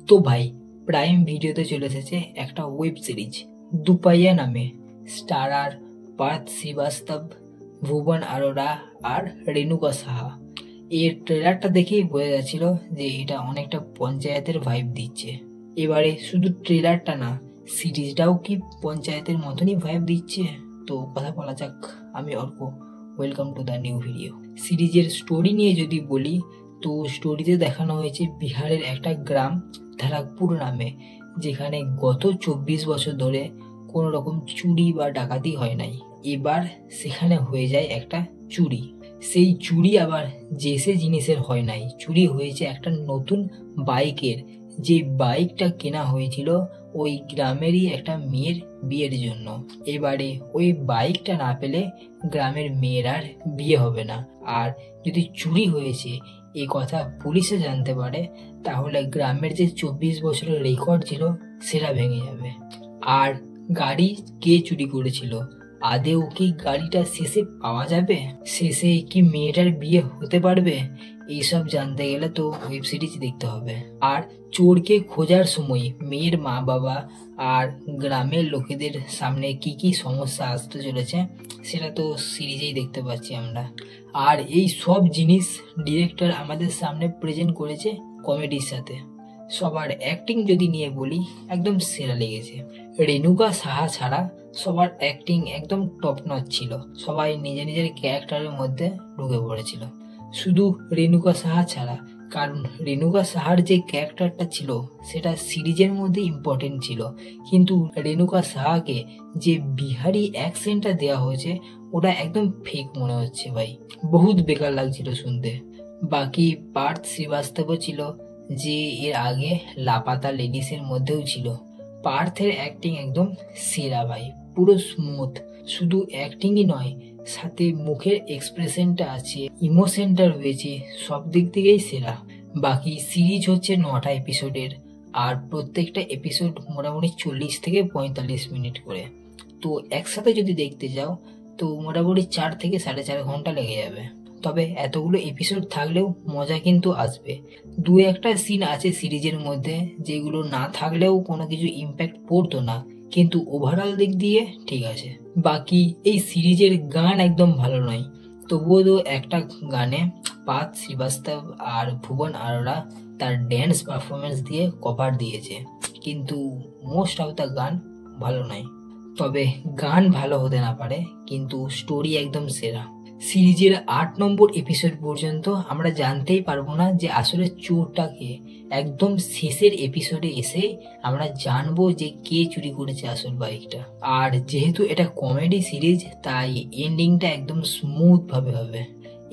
তো ভাই প্রাইম ভিডিওতে চলে এসেছে একটা ওয়েব সিরিজ দুপাইয়া নামে। স্টারার পার্থ শ্রীবাস্তব, ভুবন আরোরা আর রেণুকা সাহা। এর ট্রেলারটা দেখেই বোঝা যাচ্ছিল যে এটা অনেকটা পঞ্চায়েতের ভাইব দিচ্ছে। এবারে শুধু ট্রেলারটা না, সিরিজটাও কি পঞ্চায়েতের মতনই ভাইব দিচ্ছে। তো কথা বলা যাক, আমি Arko, welcome to the new video. সিরিজের স্টোরি নিয়ে যদি বলি তো স্টোরিতে দেখানো হয়েছে বিহারের একটা গ্রাম ধারাকপুর নামে, যেখানে গত 24 বছর ধরে কোনো রকম চুরি বা ডাকাতি হয় নাই। এবার সেখানে হয়ে যায় একটা চুরি। সেই চুরি আবার যে সে জিনিসের হয় নাই, চুরি হয়েছে একটা নতুন বাইকের, যে বাইকটা কেনা হয়েছিল ওই গ্রামেরই একটা মেয়ের বিয়ের জন্য। এবারে ওই বাইকটা না পেলে গ্রামের মেয়ের আর বিয়ে হবে না। আর যদি চুরি হয়েছে এই কথা পুলিশে জানতে পারে তাহলে গ্রামের যে 24 বছরের রেকর্ড ছিল সেটা ভেঙে যাবে। আর গাড়ি কে চুরি করেছিল, আদেও কি গাড়িটা শেষে পাওয়া যাবে, শেষে কি মেয়েটার বিয়ে হতে পারবে, এইসব জানতে গেলে তো ওয়েব সিরিজ দেখতে হবে। আর চোরকে খোঁজার সময় মেয়ের মা বাবা আর গ্রামের লোকেদের সামনে কি কি সমস্যা আসতে চলেছে সেটা তো সিরিজেই দেখতে পাচ্ছি আমরা। আর এই সব জিনিস ডিরেক্টর আমাদের সামনে প্রেজেন্ট করেছে কমেডির সাথে। সবার অ্যাক্টিং যদি নিয়ে বলি একদম সেরা লেগেছে। রেণুকা সাহা ছাড়া সবার অ্যাক্টিং একদম টপ নচ ছিল। সবাই নিজের নিজের ক্যারেক্টারের মধ্যে ঢুকে পড়েছিল। শুধু রেণুকা সাহা ছাড়া, কারণ রেণুকা সাহার যে ক্যারেক্টারটা ছিল সেটা সিরিজের মধ্যে ইম্পর্টেন্ট ছিল, কিন্তু রেণুকা সাহাকে যে বিহারি অ্যাকসেন্টটা দেওয়া হয়েছে ওটা একদম ফেক মনে হচ্ছে ভাই, বহুত বেকার লাগছিল শুনতে। বাকি পার্থ শ্রীবাস্তবও ছিল, যে এর আগে লাপাতা লেডিসের মধ্যেও ছিল। পার্থের অ্যাক্টিং একদম সেরা ভাই, পুরো স্মুথ। শুধু অ্যাক্টিংই নয়, সাথে মুখের এক্সপ্রেশনটা আছে, ইমোশনটা রয়েছে, সব দিক থেকেই সেরা। বাকি সিরিজ হচ্ছে 9টা এপিসোডের, আর প্রত্যেকটা এপিসোড মোটামুটি 40 থেকে 45 মিনিট করে। তো একসাথে যদি দেখতে যাও তো মোটামুটি 4 থেকে 4.5 ঘন্টা লেগে যাবে। তবে এতগুলো এপিসোড থাকলেও মজা কিন্তু আসবে। দু একটা সিন আছে সিরিজের মধ্যে যেগুলো না থাকলেও কোনো কিছু ইম্প্যাক্ট পড়তো না, কিন্তু ওভারঅল দিক দিয়ে ঠিক আছে। বাকি এই সিরিজের গান একদম ভালো নয়, তবুও তো একটা গানে পার্থ শ্রীবাস্তব আর ভুবন আরোরা তার ড্যান্স পারফরমেন্স দিয়ে কভার দিয়েছে, কিন্তু মোস্ট অফ দ্য গান ভালো নয়। তবে গান ভালো হতে না পারে, কিন্তু স্টোরি একদম সেরা। সিরিজের 8 নম্বর এপিসোড পর্যন্ত আমরা জানতেই পারবো না যে আসলে চোরটা কে। একদম শেষের এপিসোডে এসে আমরা জানবো যে কে চুরি করেছে আসল বাইকটা। আর যেহেতু এটা কমেডি সিরিজ তাই এন্ডিংটা একদম স্মুথ ভাবে হবে।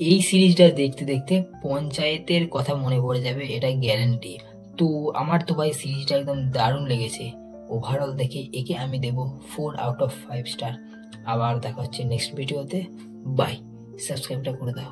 এই সিরিজটা দেখতে দেখতে পঞ্চায়েতের কথা মনে পড়ে যাবে, এটা গ্যারান্টি। তো আমার তো ভাই সিরিজটা একদম দারুণ লেগেছে। ওভারঅল দেখে একে আমি দেবো 4 আউট অফ 5 স্টার। আবার দেখা হচ্ছে নেক্সট ভিডিওতে। বাই, সাবস্ক্রাইবটা করে দাও।